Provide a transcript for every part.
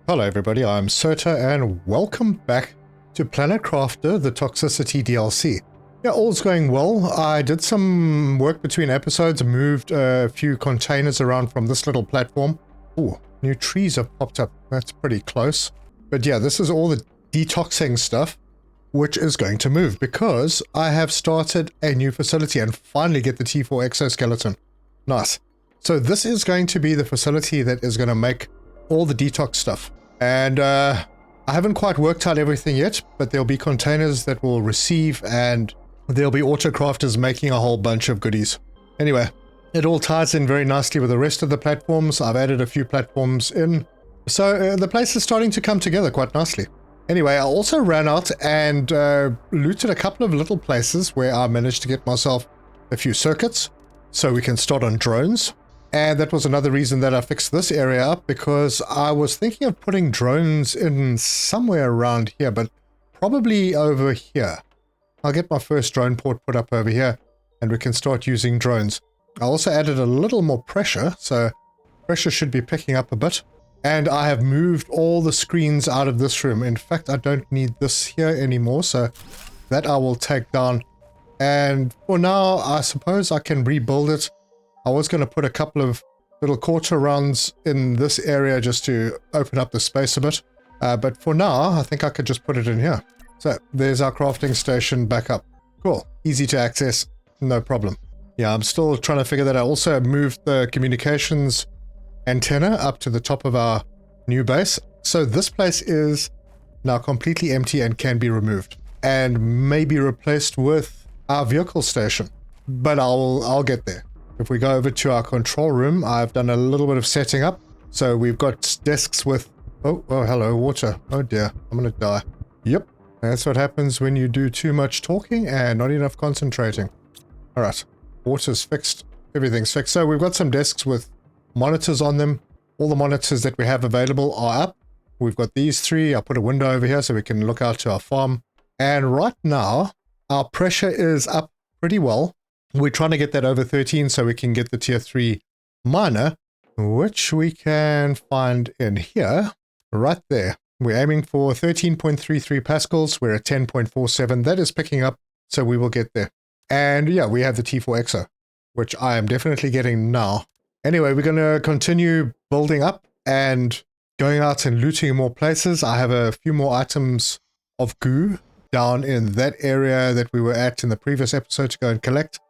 Hello everybody, I'm Sota and welcome back to Planet Crafter, the Toxicity DLC. Yeah, all's going well. I did some work between episodes, moved a few containers around from this little platform. Ooh, new trees have popped up. That's pretty close. But yeah, this is all the detoxing stuff, which is going to move because I have started a new facility and finally get the T4 exoskeleton. Nice. So this is going to be the facility that is going to make all the detox stuff. And I haven't quite worked out everything yet, but there'll be containers that will receive and there'll be autocrafters making a whole bunch of goodies. Anyway, it all ties in very nicely with the rest of the platforms. I've added a few platforms in. So the place is starting to come together quite nicely. Anyway, I also ran out and looted a couple of little places where I managed to get myself a few circuits so we can start on drones. And that was another reason that I fixed this area up, because I was thinking of putting drones in somewhere around here, but probably over here. I'll get my first drone port put up over here and we can start using drones. I also added a little more pressure, so pressure should be picking up a bit. And I have moved all the screens out of this room. In fact, I don't need this here anymore, so that I will take down. And for now, I suppose I can rebuild it. I was going to put a couple of little quarter rounds in this area just to open up the space a bit. But for now, I think I could just put it in here. So there's our crafting station back up. Cool. Easy to access. No problem. Yeah, I'm still trying to figure that out. I also moved the communications antenna up to the top of our new base. So this place is now completely empty and can be removed and maybe replaced with our vehicle station. But I'll get there. If we go over to our control room, I've done a little bit of setting up. So we've got desks with... Oh, hello, water. Oh dear, I'm going to die. Yep, that's what happens when you do too much talking and not enough concentrating. All right, water's fixed. Everything's fixed. So we've got some desks with monitors on them. All the monitors that we have available are up. We've got these three. I'll put a window over here so we can look out to our farm. And right now, our pressure is up pretty well. We're trying to get that over 13 so we can get the tier 3 miner, which we can find in here, right there. We're aiming for 13.33 pascals. We're at 10.47. That is picking up, so we will get there. And yeah, we have the T4 Exo, which I am definitely getting now. Anyway, we're going to continue building up and going out and looting more places. I have a few more items of goo down in that area that we were at in the previous episode to go and collect.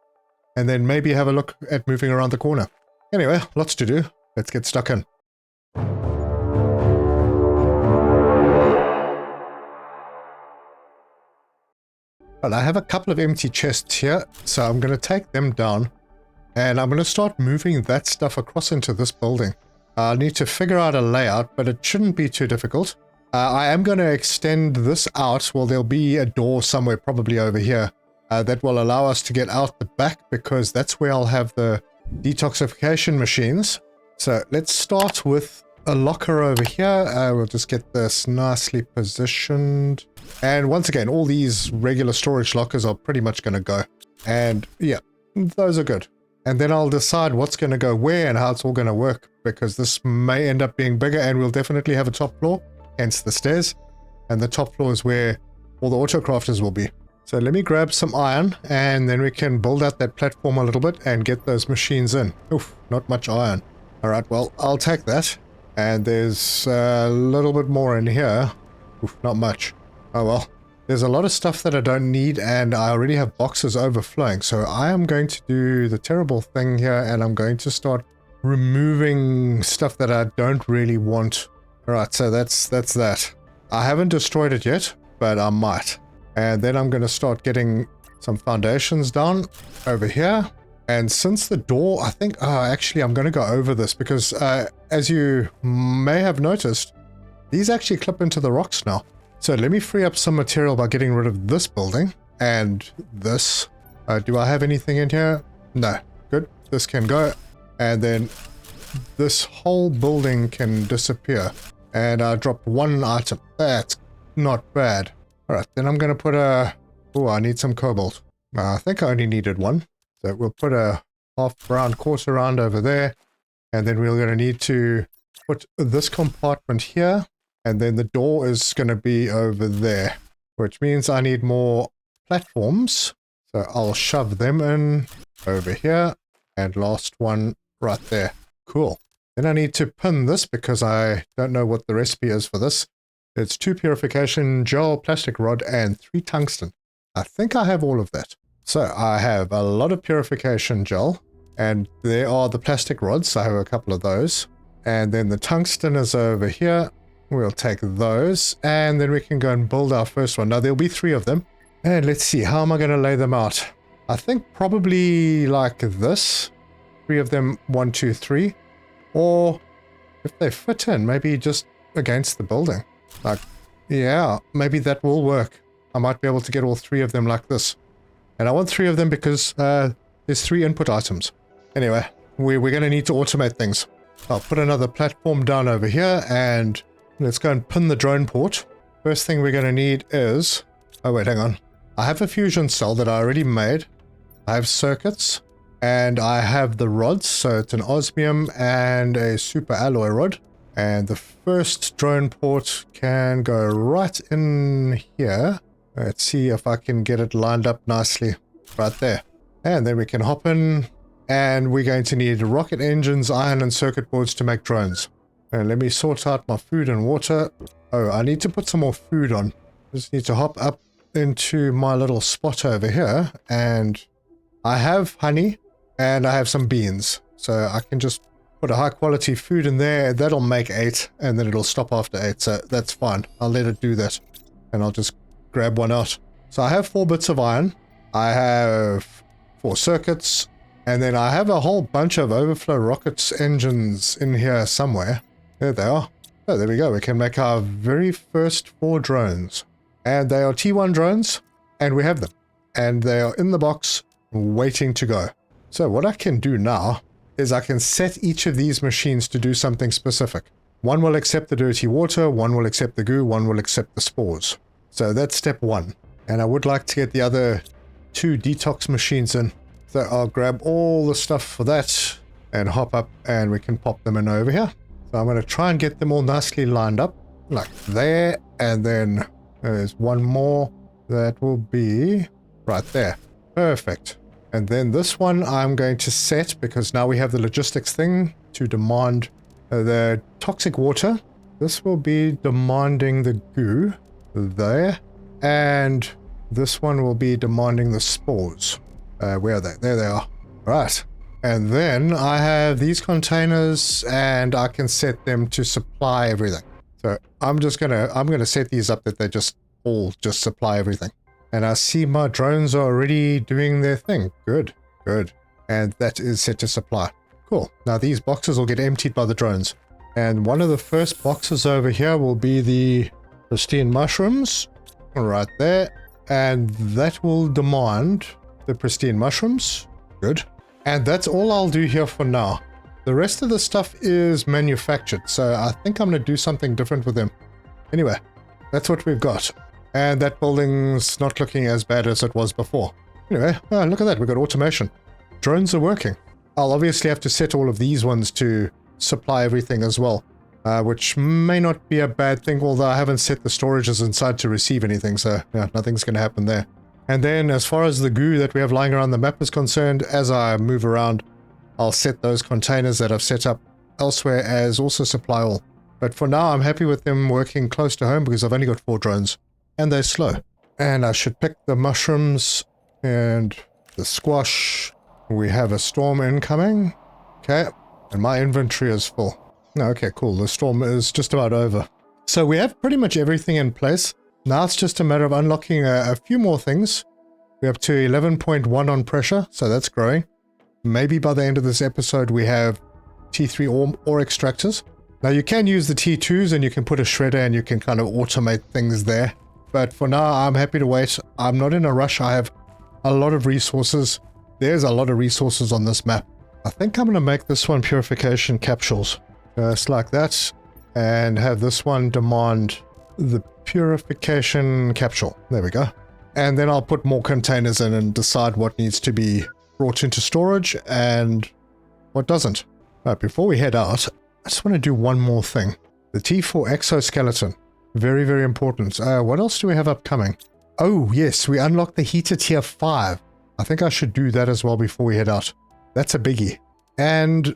And then maybe have a look at moving around the corner. Anyway, lots to do. Let's get stuck in. Well, I have a couple of empty chests here, so I'm going to take them down. And I'm going to start moving that stuff across into this building. I'll need to figure out a layout, but it shouldn't be too difficult. I am going to extend this out. Well, there'll be a door somewhere, probably over here. That will allow us to get out the back, because that's where I'll have the detoxification machines. So let's start with a locker over here. We'll just get this nicely positioned. And once again, all these regular storage lockers are pretty much going to go. And yeah, those are good. And then I'll decide what's going to go where and how it's all going to work, because this may end up being bigger and we'll definitely have a top floor, hence the stairs. And the top floor is where all the autocrafters will be. So let me grab some iron and then we can build out that platform a little bit and get those machines in. Oof, not much iron. All right, well, I'll take that. And there's a little bit more in here. Oof, not much. Oh well. There's a lot of stuff that I don't need and I already have boxes overflowing. So I am going to do the terrible thing here and I'm going to start removing stuff that I don't really want. All right, so that's that. I haven't destroyed it yet, but I might. And then I'm going to start getting some foundations down over here. And since the door, I think, actually, I'm going to go over this because as you may have noticed, these actually clip into the rocks now. So let me free up some material by getting rid of this building and this. Do I have anything in here? No. Good. This can go. And then this whole building can disappear. And I dropped one item. That's not bad. Alright, then I'm going to put a... Oh, I need some cobalt. I think I only needed one. So we'll put a half round quarter round over there. And then we're going to need to put this compartment here. And then the door is going to be over there, which means I need more platforms. So I'll shove them in over here. And last one right there. Cool. Then I need to pin this because I don't know what the recipe is for this. It's 2 purification gel, plastic rod, and 3 tungsten. I think I have all of that. So I have a lot of purification gel, and there are the plastic rods. I have a couple of those. And then the tungsten is over here. We'll take those, and then we can go and build our first one. Now, there'll be 3 of them. And let's see, how am I going to lay them out? I think probably like this. 3 of them, 1, 2, 3. Or if they fit in, maybe just against the building. Like, yeah, maybe that will work. I might be able to get all 3 of them like this. And I want 3 of them because there's 3 input items. Anyway, we're going to need to automate things. I'll put another platform down over here, and let's go and pin the drone port. First thing we're going to need is... Oh, wait, hang on. I have a fusion cell that I already made. I have circuits, and I have the rods. So it's an osmium and a super alloy rod. And the first drone port can go right in here. Let's see if I can get it lined up nicely right there. And then we can hop in, and we're going to need rocket engines, iron, and circuit boards to make drones. And let me sort out my food and water. Oh, I need to put some more food on. Just need to hop up into my little spot over here, and I have honey and I have some beans. So I can just put a high quality food in there. That'll make 8, and then it'll stop after 8. So that's fine. I'll let it do that, and I'll just grab one out. So I have 4 bits of iron. I have 4 circuits, and then I have a whole bunch of overflow rockets engines in here somewhere. There they are. Oh, there we go. We can make our very first 4 drones. And they are T1 drones, and we have them. And they are in the box, waiting to go. So what I can do now is I can set each of these machines to do something specific. One will accept the dirty water, one will accept the goo, one will accept the spores. So that's step 1. And I would like to get the other 2 detox machines in. So I'll grab all the stuff for that and hop up, and we can pop them in over here. So I'm going to try and get them all nicely lined up like there, and then there's one more that will be right there. Perfect. And then this one I'm going to set, because now we have the logistics thing to demand the toxic water. This will be demanding the goo there, and this one will be demanding the spores. Where are they? There they are. Right. And then I have these containers, and I can set them to supply everything. So I'm gonna set these up that they just all supply everything. And I see my drones are already doing their thing. Good, good. And that is set to supply. Cool. Now these boxes will get emptied by the drones. And one of the first boxes over here will be the pristine mushrooms right there. And that will demand the pristine mushrooms. Good. And that's all I'll do here for now. The rest of the stuff is manufactured, so I think I'm going to do something different with them. Anyway, that's what we've got. And that building's not looking as bad as it was before. Anyway, look at that, we've got automation. Drones are working. I'll obviously have to set all of these ones to supply everything as well, which may not be a bad thing, although I haven't set the storages inside to receive anything, so yeah, nothing's going to happen there. And then as far as the goo that we have lying around the map is concerned, as I move around, I'll set those containers that I've set up elsewhere as also supply all. But for now, I'm happy with them working close to home because I've only got 4 drones. And they're slow. And I should pick the mushrooms and the squash. We have a storm incoming. Okay. And my inventory is full. Okay, cool. The storm is just about over. So we have pretty much everything in place. Now it's just a matter of unlocking a few more things. We're up to 11.1 on pressure, so that's growing. Maybe by the end of this episode we have T3 ore extractors. Now you can use the T2s and you can put a shredder and you can kind of automate things there. But for now I'm happy to wait. I'm not in a rush. I have a lot of resources. There's a lot of resources on this map. I think I'm going to make this one purification capsules. Just like that. And have this one demand the purification capsule. There we go. And then I'll put more containers in and decide what needs to be brought into storage and what doesn't. Before we head out, I just want to do one more thing. The T4 exoskeleton. Very, very important. What else do we have upcoming? Oh, yes, we unlocked the heater tier 5. I think I should do that as well before we head out. That's a biggie. And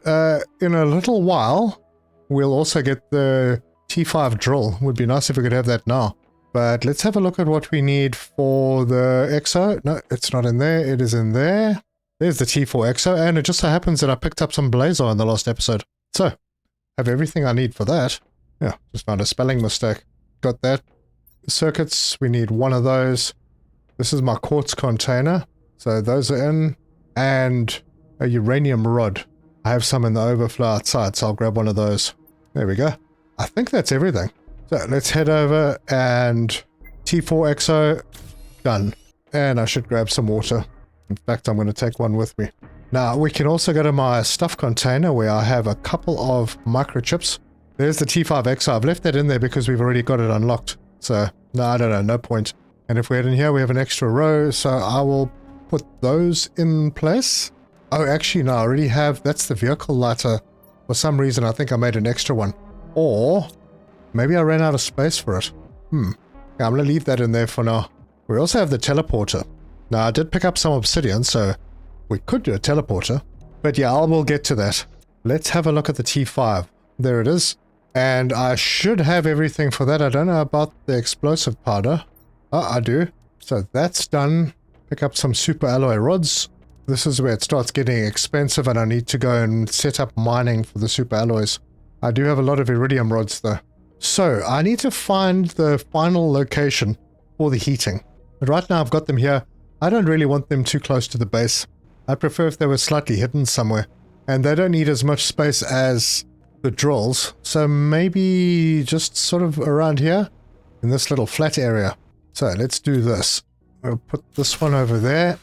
in a little while, we'll also get the T5 drill. Would be nice if we could have that now. But let's have a look at what we need for the exo. No, it's not in there. It is in there. There's the T4 exo. And it just so happens that I picked up some blazer in the last episode. So, have everything I need for that. Yeah, just found a spelling mistake. Got that. Circuits, we need one of those. This is my quartz container. So those are in. And a uranium rod. I have some in the overflow outside, so I'll grab one of those. There we go. I think that's everything. So let's head over and T4 exo, done. And I should grab some water. In fact, I'm going to take one with me. Now, we can also go to my stuff container where I have a couple of microchips. There's the T5 exo. I've left that in there because we've already got it unlocked. So, no, I don't know, no point. And if we head in here, we have an extra row, so I will put those in place. Oh, actually, no, I already have, that's the vehicle lighter. For some reason, I think I made an extra one. Or maybe I ran out of space for it. Yeah, I'm going to leave that in there for now. We also have the teleporter. Now, I did pick up some obsidian, so we could do a teleporter. But yeah, I will get to that. Let's have a look at the T5. There it is. And I should have everything for that. I don't know about the explosive powder. Oh, I do. So that's done. Pick up some super alloy rods. This is where it starts getting expensive and I need to go and set up mining for the super alloys. I do have a lot of iridium rods though. So I need to find the final location for the heating. But right now I've got them here. I don't really want them too close to the base. I'd prefer if they were slightly hidden somewhere. And they don't need as much space as the drills. So maybe just sort of around here in this little flat area. So let's do this. We'll put this one over there.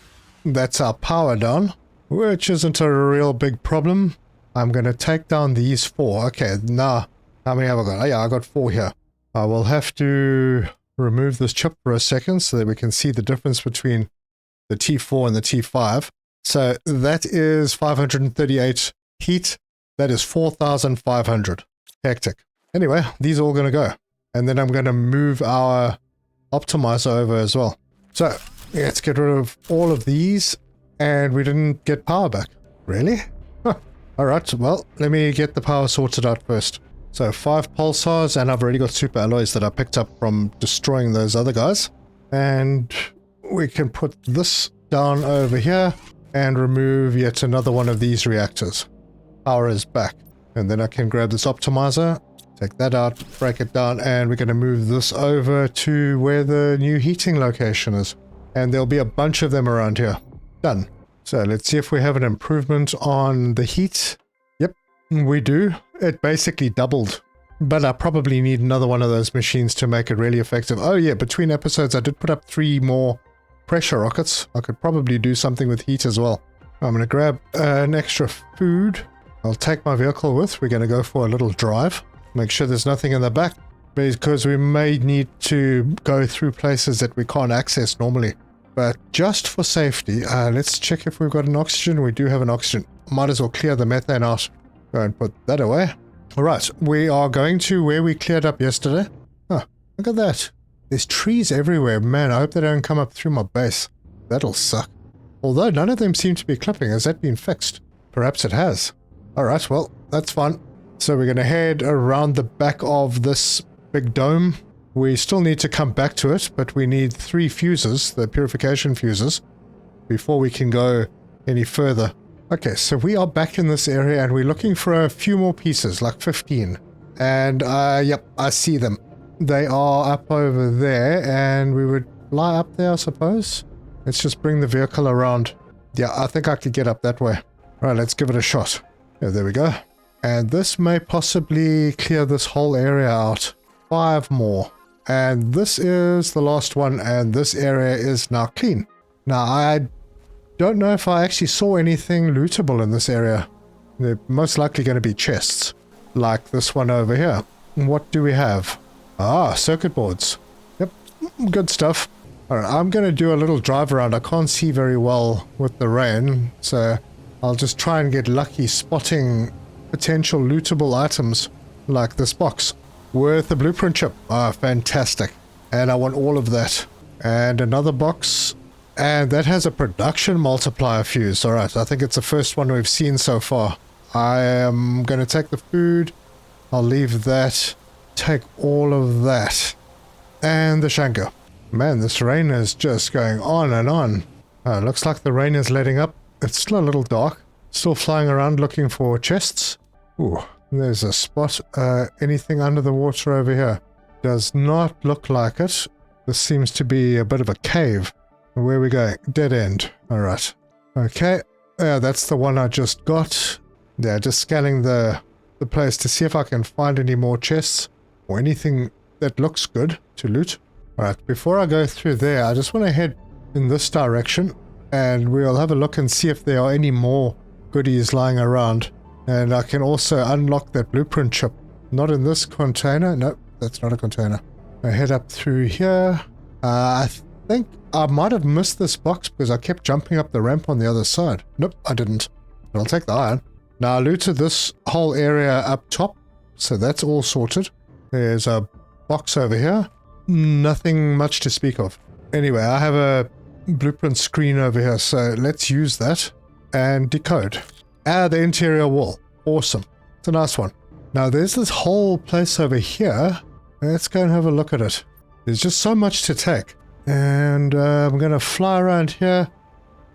That's our power down, which isn't a real big problem. I'm going to take down these 4. Okay, now, how many have I got? Oh yeah, I got 4 here. I will have to remove this chip for a second so that we can see the difference between the T4 and the T5. So that is 538 heat. That is 4,500. Hectic. Anyway, these are all going to go. And then I'm going to move our optimizer over as well. So let's get rid of all of these. And we didn't get power back. Really? Huh. Alright, well, let me get the power sorted out first. So 5 pulsars, and I've already got super alloys that I picked up from destroying those other guys. And we can put this down over here and remove yet another one of these reactors. Power is back. And then I can grab this optimizer, take that out, break it down, and we're going to move this over to where the new heating location is. And there'll be a bunch of them around here. Done. So let's see if we have an improvement on the heat. Yep, we do. It basically doubled. But I probably need another one of those machines to make it really effective. Oh yeah, between episodes I did put up 3 more pressure rockets. I could probably do something with heat as well. I'm going to grab an extra food. I'll take my vehicle with. We're going to go for a little drive. Make sure there's nothing in the back, because we may need to go through places that we can't access normally. But just for safety, let's check if we've got an oxygen. We do have an oxygen. Might as well clear the methane out. Go and put that away. Alright, we are going to where we cleared up yesterday. Oh, look at that. There's trees everywhere. Man, I hope they don't come up through my base. That'll suck. Although none of them seem to be clipping. Has that been fixed? Perhaps it has. Alright, well, that's fun. So we're going to head around the back of this big dome. We still need to come back to it, but we need 3 fuses, the purification fuses, before we can go any further. Okay, so we are back in this area and we're looking for a few more pieces, like 15. And, yep, I see them. They are up over there, and we would fly up there, I suppose. Let's just bring the vehicle around. Yeah, I think I could get up that way. Right, let's give it a shot. Yeah, there we go. And this may possibly clear this whole area out. 5 more. And this is the last one, and this area is now clean. Now, I don't know if I actually saw anything lootable in this area. They're most likely going to be chests, like this one over here. What do we have? Ah, circuit boards. Yep, good stuff. Alright, I'm going to do a little drive around. I can't see very well with the rain, so I'll just try and get lucky spotting potential lootable items like this box. with the blueprint chip. Ah, fantastic. And I want all of that. And another box. And that has a production multiplier fuse. Alright, I think it's the first one we've seen so far. I am going to take the food. I'll leave that. Take all of that. And the Shanka. Man, this rain is just going on and on. Looks like the rain is letting up. It's still a little dark. Still flying around looking for chests. Ooh, there's a spot. Anything under the water over here? Does not look like it. This seems to be a bit of a cave. Where are we going? Dead end. Alright. Okay. That's the one I just got. Yeah, just scanning the place to see if I can find any more chests or anything that looks good to loot. Alright, before I go through there, I just want to head in this direction and we'll have a look and see if there are any more goodies lying around. And I can also unlock that blueprint chip. Not in this container. Nope, that's not a container. I head up through here. I think I might have missed this box because I kept jumping up the ramp on the other side. Nope, I didn't. But I'll take the iron. Now I looted this whole area up top, so that's all sorted. There's a box over here. Nothing much to speak of. Anyway, I have a blueprint screen over here, so let's use that and decode. The interior wall. Awesome. It's a nice one. Now there's this whole place over here. Let's go and have a look at it. There's just so much to take. And I'm going to fly around here.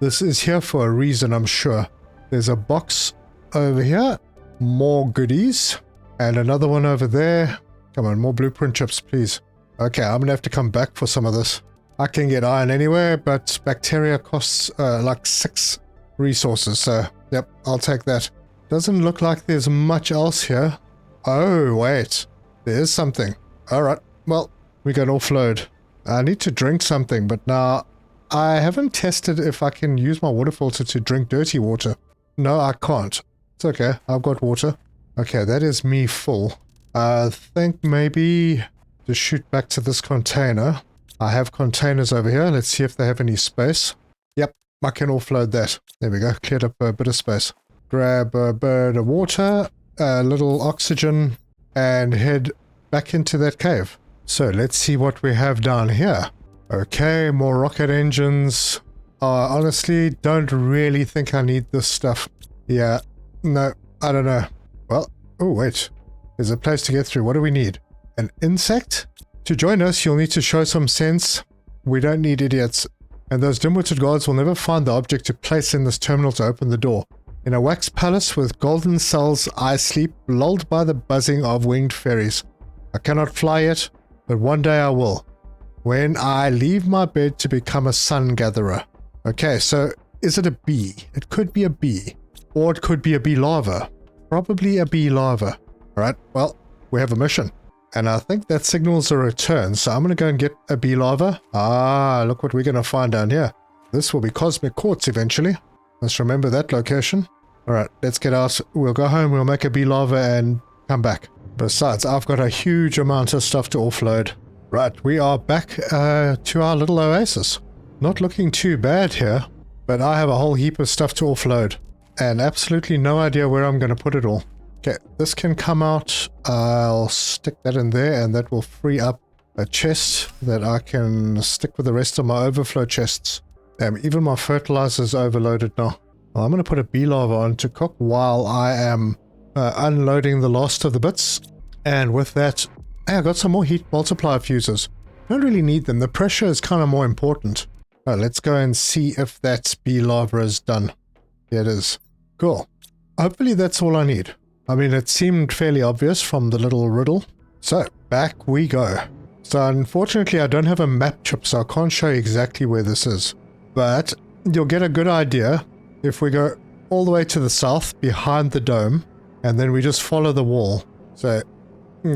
This is here for a reason, I'm sure. There's a box over here. More goodies. And another one over there. Come on, more blueprint chips, please. Okay, I'm going to have to come back for some of this. I can get iron anywhere, but bacteria costs like 6 resources. So, yep, I'll take that. Doesn't look like there's much else here. Oh, wait. There's something. Alright, well, we can offload. I need to drink something, but now I haven't tested if I can use my water filter to drink dirty water. No, I can't. It's okay, I've got water. Okay, that is me full. I think maybe to shoot back to this container. I have containers over here. Let's see if they have any space. Yep, I can offload that. There we go, cleared up a bit of space. Grab a bit of water, a little oxygen, and head back into that cave. So let's see what we have down here. Okay, more rocket engines. Honestly, don't really think I need this stuff. Yeah, no, I don't know. Well, oh wait, there's a place to get through. What do we need? An insect? To join us, you'll need to show some sense. We don't need idiots. And those dim-witted gods will never find the object to place in this terminal to open the door. In a wax palace with golden cells, I sleep, lulled by the buzzing of winged fairies. I cannot fly yet, but one day I will. When I leave my bed to become a sun gatherer. Okay, so is it a bee? It could be a bee. Or it could be a bee larva. Probably a bee larva. Alright, well, we have a mission. And I think that signals a return, so I'm going to go and get a bee larva. Ah, look what we're going to find down here. This will be cosmic quartz eventually. Let's remember that location. Alright, let's get out. We'll go home, we'll make a bee larva and come back. Besides, I've got a huge amount of stuff to offload. Right, we are back to our little oasis. Not looking too bad here, but I have a whole heap of stuff to offload. And absolutely no idea where I'm going to put it all. Okay, this can come out. I'll stick that in there and that will free up a chest that I can stick with the rest of my overflow chests. Even my fertilizer is overloaded now. Well, I'm going to put a bee larva on to cook while I am unloading the last of the bits. And with that, hey, I got some more heat multiplier fuses. Don't really need them. The pressure is kind of more important. Let's go and see if that bee larva is done. Here it is. Cool. Hopefully that's all I need. I mean, it seemed fairly obvious from the little riddle. So, back we go. So, unfortunately, I don't have a map chip, so I can't show you exactly where this is. But, you'll get a good idea if we go all the way to the south, behind the dome, and then we just follow the wall. So,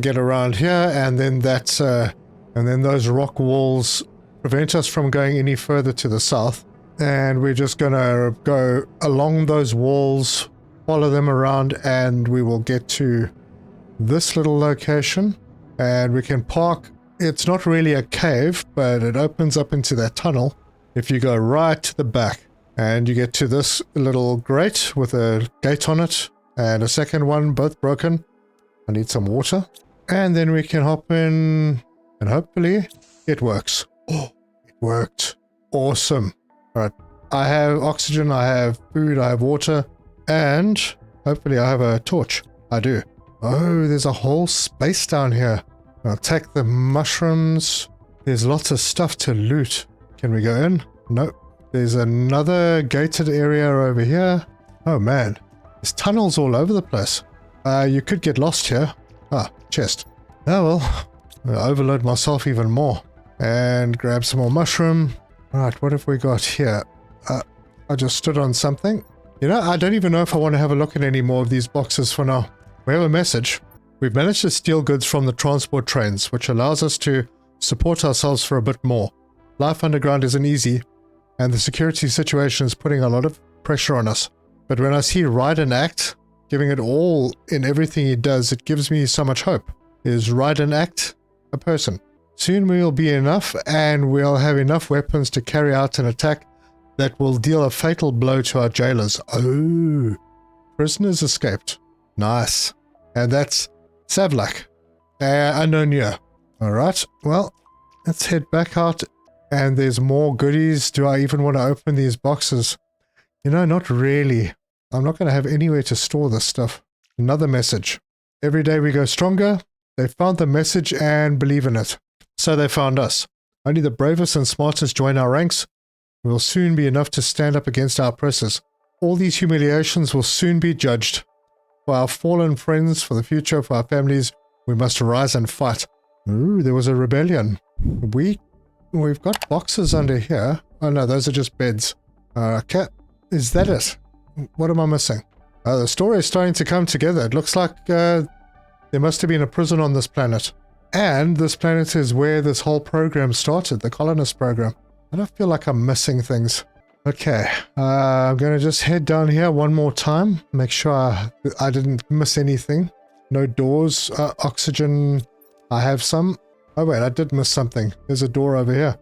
get around here, and then that's, and then those rock walls prevent us from going any further to the south. And we're just gonna go along those walls, follow them around, and we will get to this little location. And we can park. It's not really a cave, but it opens up into that tunnel. If you go right to the back, and you get to this little grate with a gate on it, and a second one, both broken. I need some water. And then we can hop in and hopefully it works. Oh, it worked. Awesome. All right. I have oxygen, I have food, I have water, and hopefully I have a torch. I do. Oh, there's a whole space down here. I'll take the mushrooms. There's lots of stuff to loot. Can we go in? Nope. There's another gated area over here. Oh man, there's tunnels all over the place. You could get lost here. Ah, chest. Oh well, I'll overload myself even more. And grab some more mushroom. Right, what have we got here? I just stood on something. You know, I don't even know if I want to have a look at any more of these boxes for now. We have a message. We've managed to steal goods from the transport trains, which allows us to support ourselves for a bit more. Life underground isn't easy, and the security situation is putting a lot of pressure on us. But when I see Raiden act, giving it all in everything he does, it gives me so much hope. Is Raiden act a person? Soon we'll be enough, and we'll have enough weapons to carry out an attack that will deal a fatal blow to our jailers. Oh, prisoners escaped. Nice. And that's Savlak, unknown year. Alright, well, let's head back out. And there's more goodies. Do I even want to open these boxes? You know, not really. I'm not going to have anywhere to store this stuff. Another message. Every day we go stronger. They found the message and believe in it. So they found us. Only the bravest and smartest join our ranks. We'll soon be enough to stand up against our oppressors. All these humiliations will soon be judged. For our fallen friends, for the future, for our families, we must rise and fight. Ooh, there was a rebellion. We've got boxes under here. Oh no, those are just beds. Okay, is that it? What am I missing? The story is starting to come together. It looks like there must have been a prison on this planet. And this planet is where this whole program started, the colonist program. I don't feel like I'm missing things. Okay, I'm going to just head down here one more time. Make sure I didn't miss anything. No doors, oxygen. I have some. Oh wait, I did miss something. There's a door over here.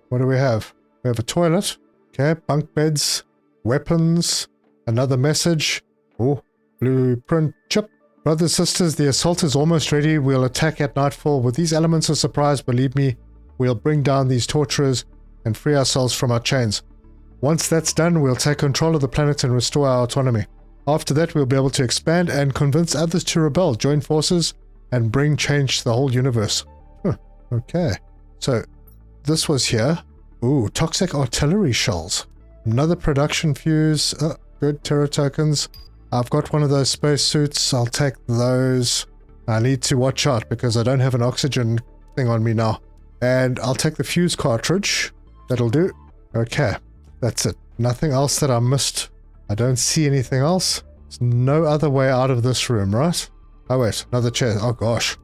What do we have? We have a toilet. Okay, bunk beds, weapons, another message. Oh, blueprint chip. Brothers, sisters, the assault is almost ready. We'll attack at nightfall. With these elements of surprise, believe me, we'll bring down these torturers and free ourselves from our chains. Once that's done, we'll take control of the planet and restore our autonomy. After that, we'll be able to expand and convince others to rebel, join forces, and bring change to the whole universe. Okay, so this was here. Ooh, toxic artillery shells. Another production fuse. Good Terra tokens. I've got one of those space suits. I'll take those. I need to watch out because I don't have an oxygen thing on me now. And I'll take the fuse cartridge. That'll do. Okay, that's it. Nothing else that I missed. I don't see anything else. There's no other way out of this room, right? Oh wait, another chair. Oh gosh.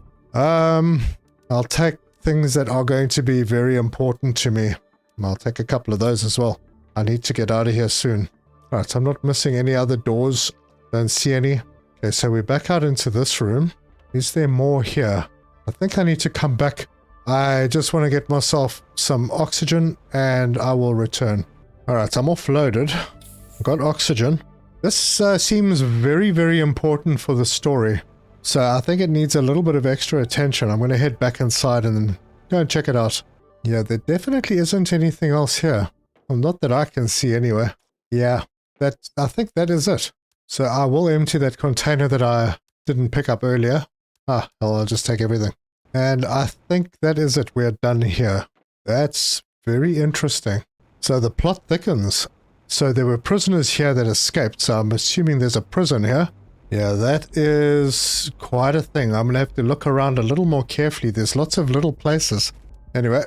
I'll take things that are going to be very important to me. I'll take a couple of those as well. I need to get out of here soon. Alright, so I'm not missing any other doors. Don't see any. Okay, so we're back out into this room. Is there more here? I think I need to come back. I just want to get myself some oxygen and I will return. Alright, so I'm offloaded. I've got oxygen. This seems very, very important for the story. So I think it needs a little bit of extra attention. I'm going to head back inside and then go and check it out. Yeah, there definitely isn't anything else here. Well, not that I can see anywhere. Yeah, I think that is it. So I will empty that container that I didn't pick up earlier. Ah, hell, I'll just take everything. And I think that is it. We're done here. That's very interesting. So the plot thickens. So there were prisoners here that escaped, so I'm assuming there's a prison here. Yeah, that is quite a thing. I'm going to have to look around a little more carefully. There's lots of little places. Anyway,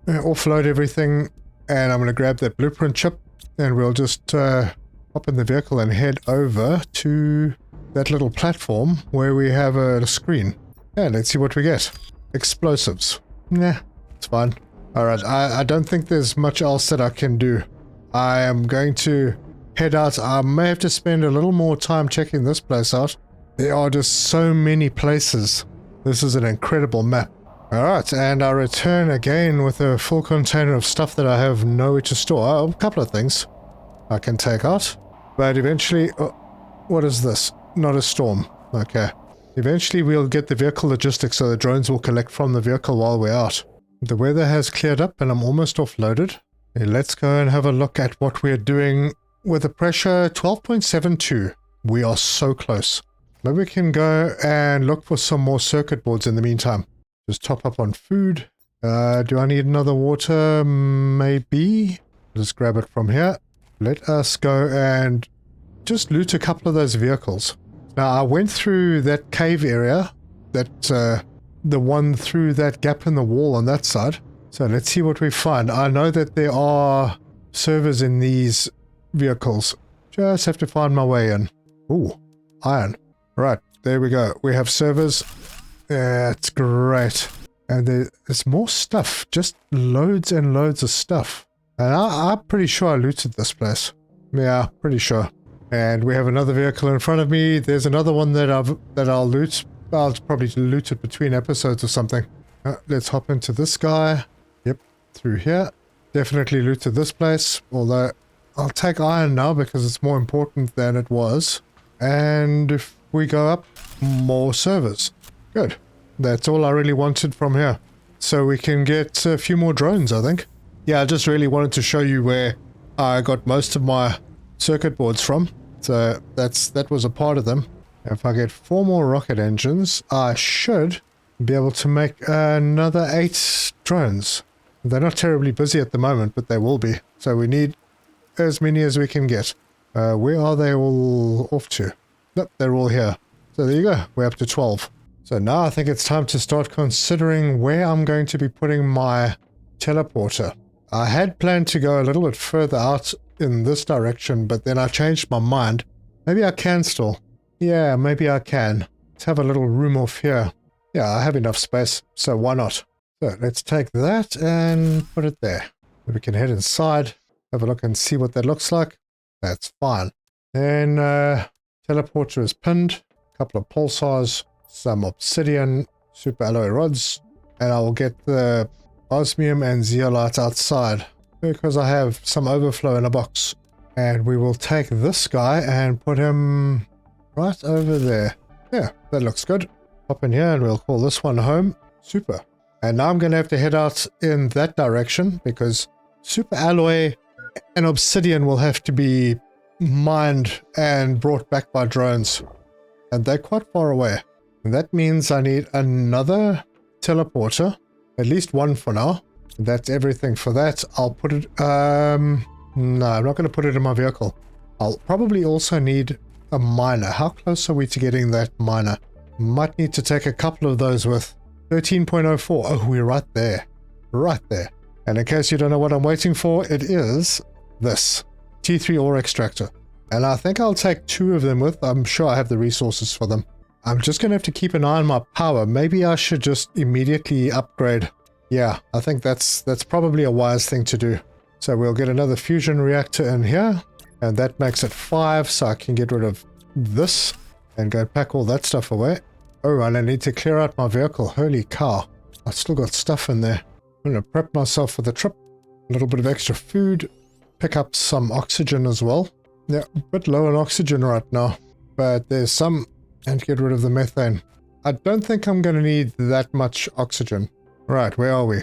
offload everything, and I'm going to grab that blueprint chip, and we'll just hop in the vehicle and head over to that little platform where we have a screen. Yeah, let's see what we get. Explosives. Nah, it's fine. Alright, I don't think there's much else that I can do. I am going to head out. I may have to spend a little more time checking this place out. There are just so many places. This is an incredible map. Alright, and I return again with a full container of stuff that I have nowhere to store. A couple of things I can take out. But eventually... Oh, what is this? Not a storm. Okay. Eventually we'll get the vehicle logistics so the drones will collect from the vehicle while we're out. The weather has cleared up and I'm almost offloaded. Let's go and have a look at what we're doing with the pressure 12.72. We are so close. Maybe we can go and look for some more circuit boards in the meantime. Just top up on food. Do I need another water? Maybe. Just grab it from here. Let us go and just loot a couple of those vehicles. Now I went through that cave area, the one through that gap in the wall on that side. So let's see what we find. I know that there are servers in these vehicles. Just have to find my way in. Ooh, iron. Right, there we go. We have servers. That's great. And there's more stuff. Just loads and loads of stuff. And I'm pretty sure I looted this place. Yeah, pretty sure. And we have another vehicle in front of me. There's another one that I'll loot. I'll probably loot it between episodes or something. Let's hop into this guy. Yep, through here. Definitely looted this place. Although I'll take iron now because it's more important than it was. And if we go up, more servers. Good. That's all I really wanted from here. So we can get a few more drones, I think. Yeah, I just really wanted to show you where I got most of my circuit boards from. So that was a part of them. If I get 4 more rocket engines, I should be able to make another 8 drones. They're not terribly busy at the moment, but they will be. So we need as many as we can get. Where are they all off to? Nope, they're all here. So there you go. We're up to 12. So now I think it's time to start considering where I'm going to be putting my teleporter. I had planned to go a little bit further out in this direction, but then I changed my mind. Maybe I can still. Yeah, maybe I can. Let's have a little room off here. Yeah, I have enough space, so why not? So let's take that and put it there. We can head inside, have a look and see what that looks like. That's fine. Then teleporter is pinned, a couple of pulsars, some obsidian, super alloy rods, and I will get the osmium and zeolite outside because I have some overflow in a box. And we will take this guy and put him right over there. Yeah, that looks good. Hop in here and we'll call this one home. Super. And now I'm going to have to head out in that direction because super alloy and obsidian will have to be mined and brought back by drones. And they're quite far away. And that means I need another teleporter. At least one for now. That's everything for that. I'll put it... no, I'm not going to put it in my vehicle. I'll probably also need a miner. How close are we to getting that miner? Might need to take a couple of those with 13.04. Oh, we're right there. Right there. And in case you don't know what I'm waiting for, it is this. T3 ore extractor. And I think I'll take 2 of them with. I'm sure I have the resources for them. I'm just going to have to keep an eye on my power. Maybe I should just immediately upgrade. Yeah, I think that's probably a wise thing to do. So we'll get another fusion reactor in here. And that makes it 5, so I can get rid of this and go pack all that stuff away. Oh, and I need to clear out my vehicle. Holy cow. I've still got stuff in there. I'm going to prep myself for the trip. A little bit of extra food. Pick up some oxygen as well. Yeah, a bit low on oxygen right now. But there's some... And get rid of the methane. I don't think I'm going to need that much oxygen. Right, where are we?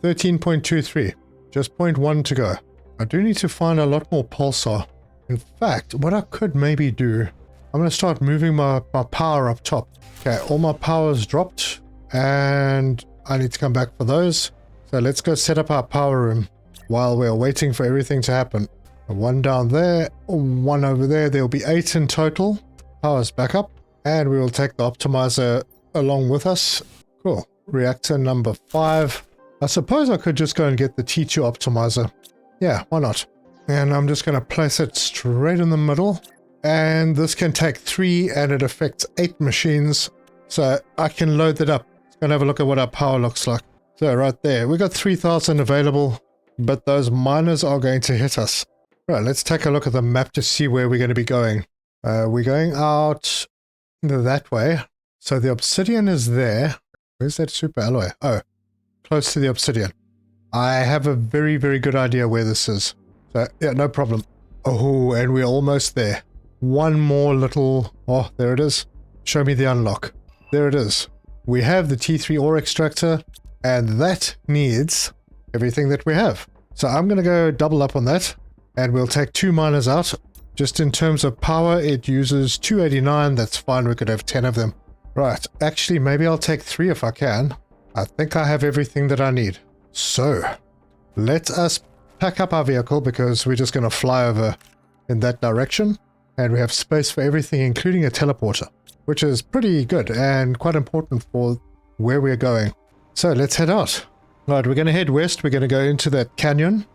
13.23. Just 0.1 to go. I do need to find a lot more pulsar. In fact, what I could maybe do, I'm going to start moving my power up top. Okay, all my power's dropped. And I need to come back for those. So let's go set up our power room while we're waiting for everything to happen. 1 down there, 1 over there. There'll be 8 in total. Power's back up. And we will take the optimizer along with us. Cool. Reactor number 5. I suppose I could just go and get the T2 optimizer. Yeah, why not? And I'm just going to place it straight in the middle. And this can take 3 and it affects 8 machines. So I can load that up. Let's go and have a look at what our power looks like. So right there, we got 3,000 available. But those miners are going to hit us. Right, let's take a look at the map to see where we're going to be going. We're going out... that way. So the obsidian is there. Where's that super alloy? Oh, close to the obsidian. I have a very, very good idea where this is. So, yeah, no problem. Oh, and we're almost there. One more little... Oh, there it is. show me the unlock. There it is. We have the T3 ore extractor, and that needs everything that we have. So I'm going to go double up on that, and we'll take 2 miners out. Just in terms of power, it uses 289. That's fine. We could have 10 of them. Right. Actually, maybe I'll take 3 if I can. I think I have everything that I need. So, let us pack up our vehicle because we're just going to fly over in that direction. And we have space for everything, including a teleporter, which is pretty good and quite important for where we're going. So, let's head out. Right, we're going to head west. We're going to go into that canyon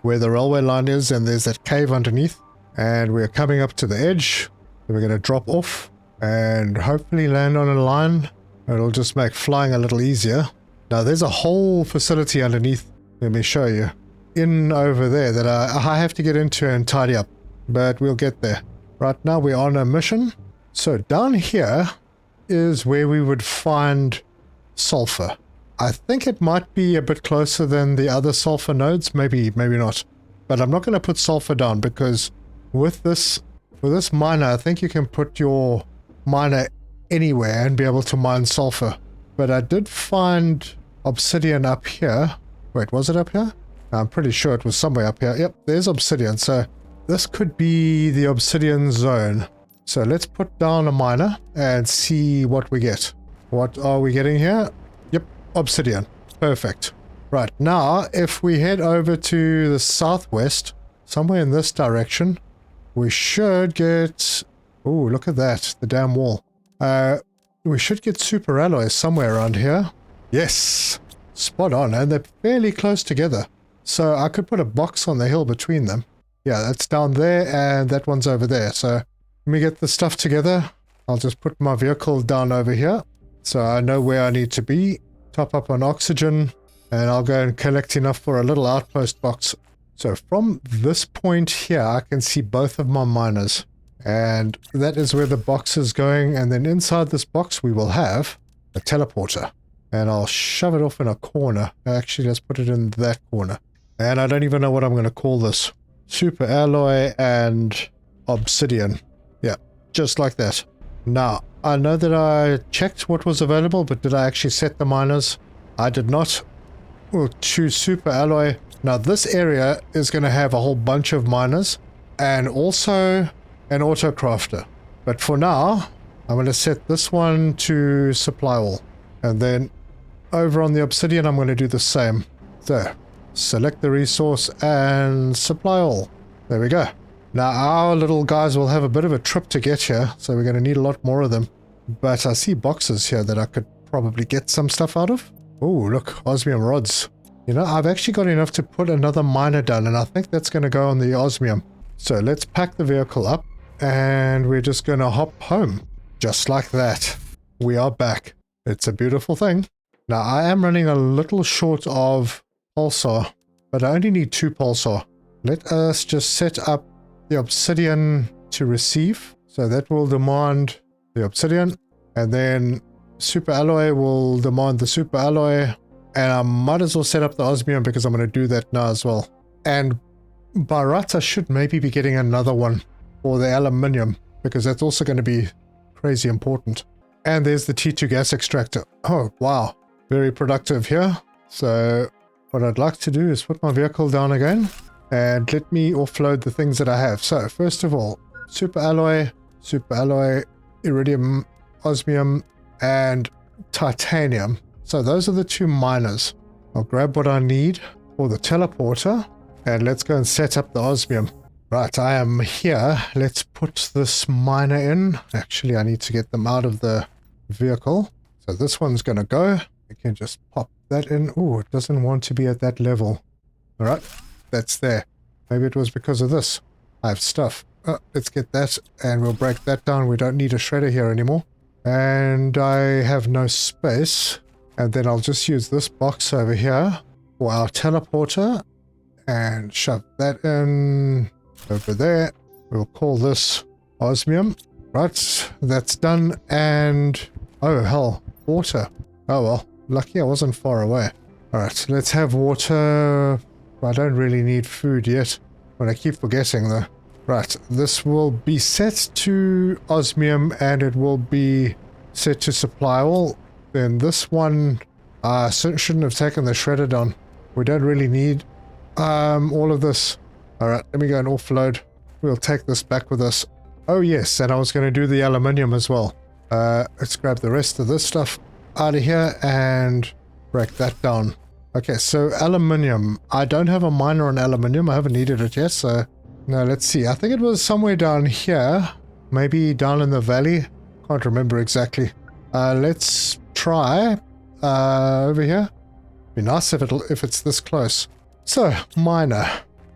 where the railway line is, and there's that cave underneath. And we're coming up to the edge. Then we're going to drop off and hopefully land on a line. It'll just make flying a little easier. Now there's a whole facility underneath. Let me show you. In over there that I have to get into and tidy up. But we'll get there. Right now we're on a mission. So down here is where we would find sulfur. I think it might be a bit closer than the other sulfur nodes. Maybe not. But I'm not going to put sulfur down because with this miner, I think you can put your miner anywhere and be able to mine sulfur. But I did find obsidian up here. Wait, was it up here? I'm pretty sure it was somewhere up here. Yep, there's obsidian. So this could be the obsidian zone. So let's put down a miner and see what we get. What are we getting here? Yep, obsidian. Perfect. Right, now if we head over to the southwest, somewhere in this direction, we should get... Oh, look at that, the damn wall. We should get super alloys somewhere around here. Yes, spot on, and they're fairly close together. So I could put a box on the hill between them. Yeah, that's down there, and that one's over there. So let me get the stuff together. I'll just put my vehicle down over here, so I know where I need to be. Top up on oxygen, and I'll go and collect enough for a little outpost box. So from this point here, I can see both of my miners. And that is where the box is going. And then inside this box, we will have a teleporter. And I'll shove it off in a corner. Actually, let's put it in that corner. And I don't even know what I'm going to call this. Super alloy and obsidian. Yeah, just like that. Now, I know that I checked what was available, but did I actually set the miners? I did not. We'll choose super alloy. Now, this area is going to have a whole bunch of miners and also an auto crafter. But for now, I'm going to set this one to supply all. And then over on the obsidian, I'm going to do the same. So, select the resource and supply all. There we go. Now, our little guys will have a bit of a trip to get here, so we're going to need a lot more of them. But I see boxes here that I could probably get some stuff out of. Oh, look, osmium rods. You know, I've actually got enough to put another miner down, and I think that's going to go on the osmium. So let's pack the vehicle up, and we're just going to hop home. Just like that. We are back. It's a beautiful thing. Now, I am running a little short of pulsar, but I only need 2 pulsar. Let us just set up the obsidian to receive. So that will demand the obsidian, and then super alloy will demand the super alloy. And I might as well set up the osmium because I'm going to do that now as well. And by rights, I should maybe be getting another one for the aluminium because that's also going to be crazy important. And there's the T2 gas extractor. Oh, wow. Very productive here. So what I'd like to do is put my vehicle down again and let me offload the things that I have. So first of all, super alloy, iridium, osmium, and titanium. So those are the 2 miners. I'll grab what I need for the teleporter and let's go and set up the osmium. Right, I am here. Let's put this miner in. Actually, I need to get them out of the vehicle. So this one's going to go. We can just pop that in. Oh, it doesn't want to be at that level. All right, that's there. Maybe it was because of this. I have stuff. Let's get that and we'll break that down. We don't need a shredder here anymore. And I have no space. And then I'll just use this box over here for our teleporter and shove that in over there. We'll call this osmium. Right, that's done. And oh hell, water. Oh well, lucky I wasn't far away. Alright, let's have water. I don't really need food yet, but I keep forgetting though. Right, this will be set to osmium and it will be set to supply all. Then this one shouldn't have taken the shredder down. We don't really need all of this. Alright, let me go and offload. We'll take this back with us. Oh yes, and I was going to do the aluminium as well. Let's grab the rest of this stuff out of here and break that down. Okay, so aluminium. I don't have a miner on aluminium. I haven't needed it yet, so... No, let's see. I think it was somewhere down here. Maybe down in the valley. Can't remember exactly. Let's try over here. Be nice if it's this close. So, miner.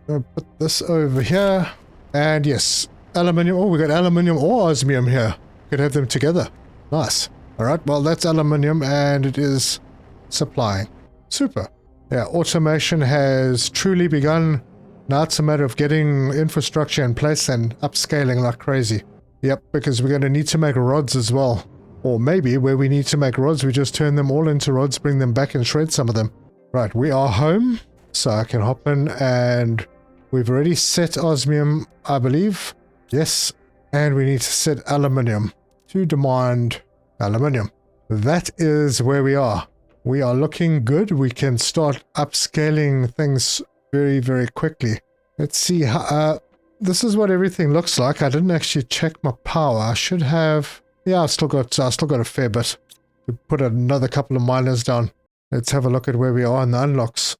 I'll put this over here. And yes, aluminium. Oh, we got aluminium or osmium here. Could have them together. Nice. Alright, well that's aluminium and it is supplying. Super. Yeah, automation has truly begun. Now it's a matter of getting infrastructure in place and upscaling like crazy. Yep, because we're going to need to make rods as well. Or maybe where we need to make rods, we just turn them all into rods, bring them back and shred some of them. Right, we are home. So I can hop in and we've already set osmium, I believe. Yes, and we need to set aluminium to demand aluminium. That is where we are. We are looking good. We can start upscaling things very, very quickly. Let's see how, this is what everything looks like. I didn't actually check my power. I should have, yeah, I still got a fair bit. We put another couple of miners down. Let's have a look at where we are in the unlocks.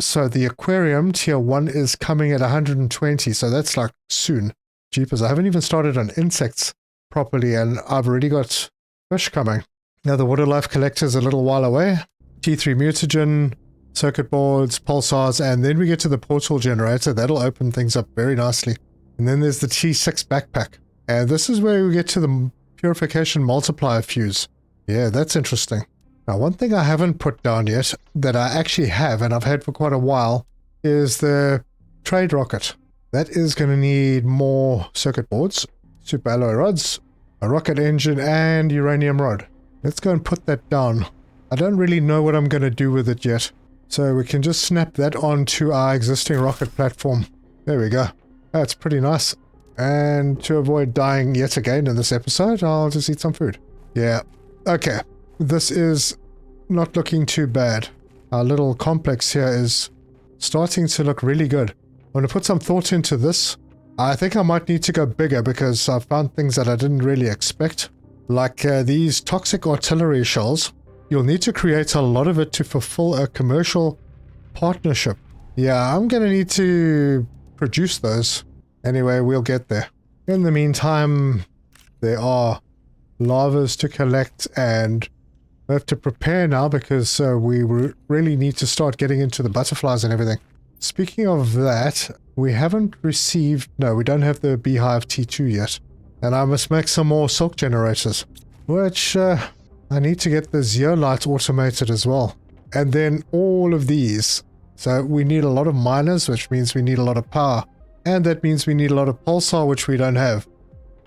So the aquarium tier 1 is coming at 120, so that's like soon. Jeepers, I haven't even started on insects properly and I've already got fish coming. Now the water life collector is a little while away. T3 mutagen, circuit boards, pulsars, and then we get to the portal generator. That'll open things up very nicely. And then there's the T6 backpack. And this is where we get to the purification multiplier fuse. Yeah, that's interesting. Now one thing I haven't put down yet, that I actually have and I've had for quite a while, is the trade rocket. That is going to need more circuit boards, super alloy rods, a rocket engine, and uranium rod. Let's go and put that down. I don't really know what I'm going to do with it yet. So we can just snap that onto our existing rocket platform. There we go. That's pretty nice. And to avoid dying yet again in this episode, I'll just eat some food. Yeah. Okay. This is not looking too bad. Our little complex here is starting to look really good. I'm going to put some thought into this. I think I might need to go bigger because I found things that I didn't really expect. Like these toxic artillery shells. You'll need to create a lot of it to fulfill a commercial partnership. Yeah, I'm going to need to produce those. Anyway, we'll get there. In the meantime, there are lavas to collect and we have to prepare now because we really need to start getting into the butterflies and everything. Speaking of that, we haven't received... No, we don't have the Beehive T2 yet. And I must make some more silk generators, which... I need to get the zeolite automated as well. And then all of these. So we need a lot of miners, which means we need a lot of power. And that means we need a lot of pulsar, which we don't have.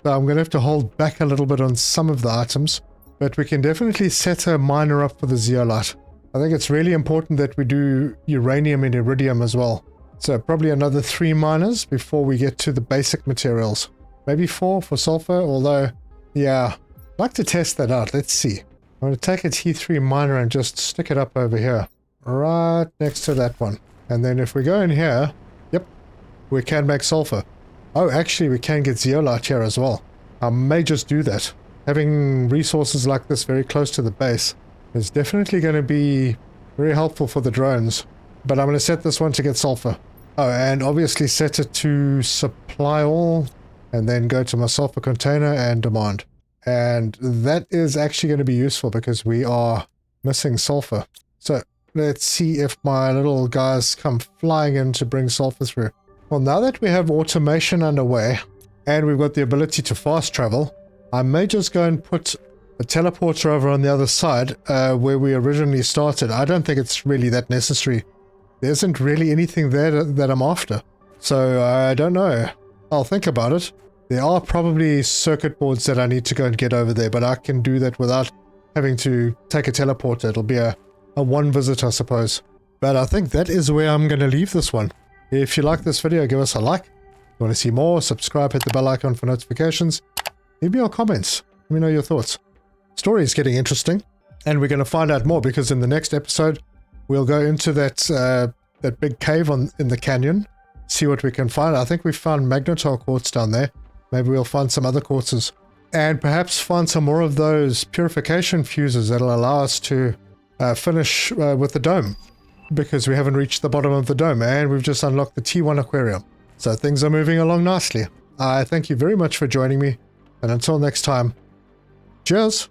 So I'm going to have to hold back a little bit on some of the items. But we can definitely set a miner up for the zeolite. I think it's really important that we do uranium and iridium as well. So probably another 3 miners before we get to the basic materials. Maybe 4 for sulfur, although, yeah, I'd like to test that out. Let's see. I'm going to take a T3 miner and just stick it up over here. Right next to that one. And then if we go in here, yep, we can make sulfur. Oh, actually we can get zeolite here as well. I may just do that. Having resources like this very close to the base is definitely going to be very helpful for the drones. But I'm going to set this one to get sulfur. Oh, and obviously set it to supply all. And then go to my sulfur container and demand. And that is actually going to be useful because we are missing sulfur. So let's see if my little guys come flying in to bring sulfur through. Well, now that we have automation underway and we've got the ability to fast travel, I may just go and put a teleporter over on the other side where we originally started. I don't think it's really that necessary. There isn't really anything there that I'm after. So I don't know. I'll think about it. There are probably circuit boards that I need to go and get over there, but I can do that without having to take a teleporter. It'll be a one visit, I suppose. But I think that is where I'm going to leave this one. If you like this video, give us a like. you want to see more, subscribe, hit the bell icon for notifications. Leave me your comments. Let me know your thoughts. Story is getting interesting, and we're going to find out more because in the next episode, we'll go into that big cave in the canyon, see what we can find. I think we found magnetar quartz down there. Maybe we'll find some other quartzes, and perhaps find some more of those purification fuses that'll allow us to finish with the dome, because we haven't reached the bottom of the dome, and we've just unlocked the T1 aquarium. So things are moving along nicely. I thank you very much for joining me, and until next time, cheers!